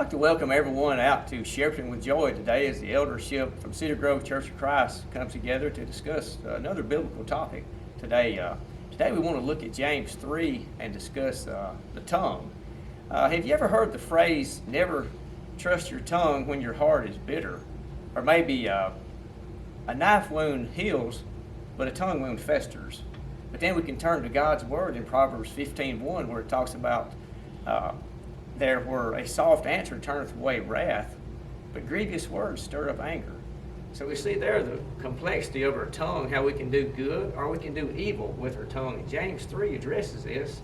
like to welcome everyone out to Shepherding with Joy today as the eldership from Cedar Grove Church of Christ comes together to discuss another biblical topic. Today we want to look at James 3 and discuss the tongue. Have you ever heard the phrase, never trust your tongue when your heart is bitter? Or maybe a knife wound heals, but a tongue wound festers. But then we can turn to God's Word in Proverbs 15:1 where it talks about there where a soft answer turneth away wrath, but grievous words stir up anger. So we see there the complexity of our tongue, how we can do good or we can do evil with our tongue. And James 3 addresses this.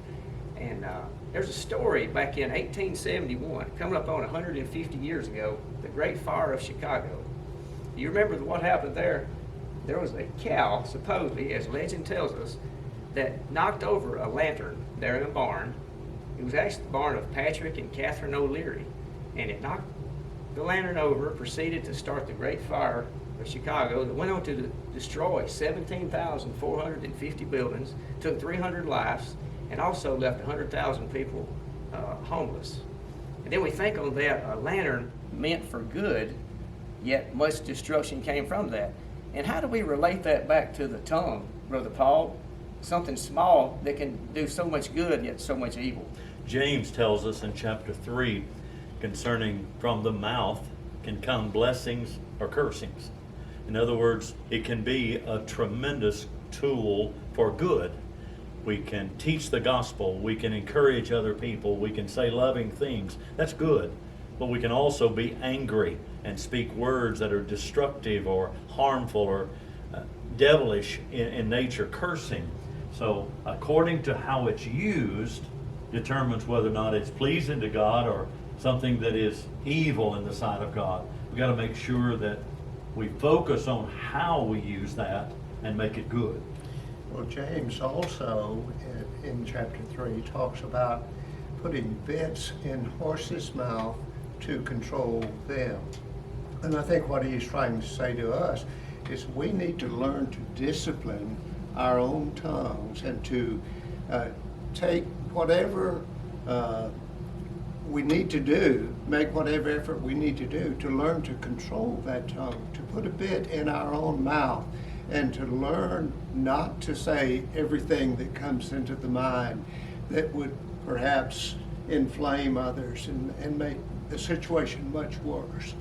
And there's a story back in 1871, coming up on 150 years ago, the Great Fire of Chicago. Do you remember what happened there? There was a cow, supposedly, as legend tells us, that knocked over a lantern there in a barn. It was actually the barn of Patrick and Catherine O'Leary. And it knocked the lantern over, proceeded to start the Great Fire of Chicago that went on to destroy 17,450 buildings, took 300 lives, and also left 100,000 people homeless. And then we think on that, a lantern meant for good, yet much destruction came from that. And how do we relate that back to the tongue, Brother Paul? Something small that can do so much good, yet so much evil. James tells us in chapter 3 concerning from the mouth can come blessings or cursings. In other words, it can be a tremendous tool for good. We can teach the gospel, we can encourage other people, we can say loving things. That's good. But we can also be angry and speak words that are destructive or harmful or devilish in nature, cursing. So according to how it's used determines whether or not it's pleasing to God or something that is evil in the sight of God. We've got to make sure that we focus on how we use that and make it good. Well, James also in chapter 3 talks about putting bits in horses' mouth to control them. And I think what he's trying to say to us is we need to learn to discipline our own tongues and to take whatever we need to do, make whatever effort we need to do to learn to control that tongue, to put a bit in our own mouth, and to learn not to say everything that comes into the mind that would perhaps inflame others and make the situation much worse.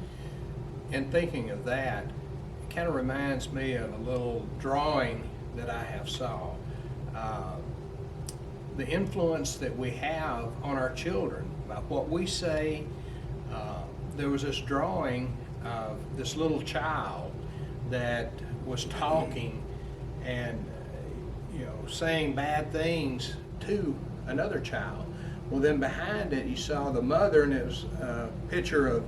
And thinking of that, it kind of reminds me of a little drawing that I have saw. The influence that we have on our children, about what we say. There was this drawing of this little child that was talking and saying bad things to another child. Well, then behind it you saw the mother, and it was a picture of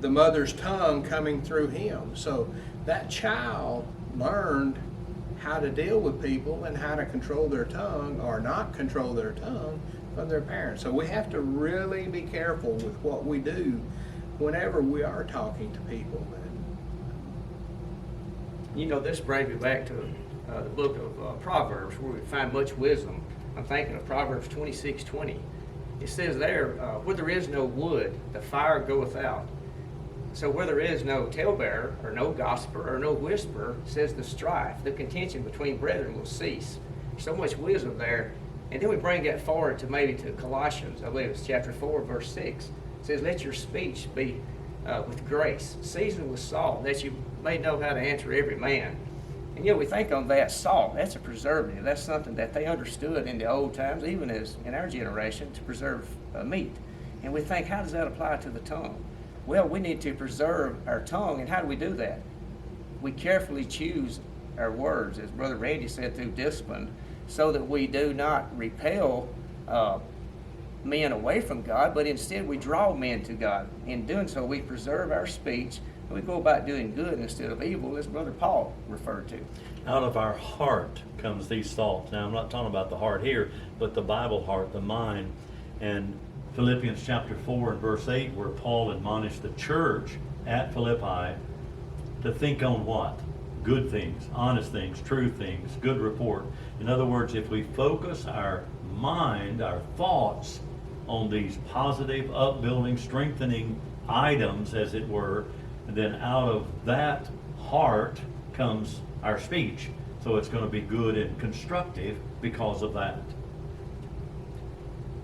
the mother's tongue coming through him. So that child learned how to deal with people and how to control their tongue or not control their tongue from their parents. So we have to really be careful with what we do whenever we are talking to people. This brings me back to the book of Proverbs, where we find much wisdom. I'm thinking of Proverbs 26:20. It says there, where there is no wood, the fire goeth out. So where there is no talebearer, or no gossiper, or no whisperer, says the strife, the contention between brethren will cease. So much wisdom there. And then we bring that forward to maybe to Colossians, I believe it's chapter 4, verse 6. It says, let your speech be with grace, seasoned with salt, that you may know how to answer every man. And we think on that salt, that's a preservative. That's something that they understood in the old times, even as in our generation, to preserve meat. And we think, how does that apply to the tongue? Well, we need to preserve our tongue, and how do we do that? We carefully choose our words, as Brother Randy said, through discipline, so that we do not repel men away from God, but instead we draw men to God. In doing so, we preserve our speech, and we go about doing good instead of evil, as Brother Paul referred to. Out of our heart comes these thoughts. Now, I'm not talking about the heart here, but the Bible heart, the mind. And Philippians chapter 4 and verse 8, where Paul admonished the church at Philippi to think on what? Good things, honest things, true things, good report. In other words, if we focus our mind, our thoughts on these positive, upbuilding, strengthening items, as it were, and then out of that heart comes our speech. So it's going to be good and constructive because of that.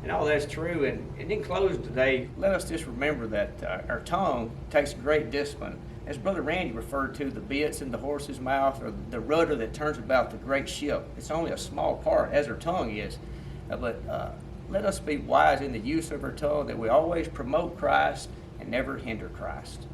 And all that's true. And in closing today, let us just remember that our tongue takes great discipline. As Brother Randy referred to, the bits in the horse's mouth, or the rudder that turns about the great ship. It's only a small part, as our tongue is. But let us be wise in the use of our tongue, that we always promote Christ and never hinder Christ.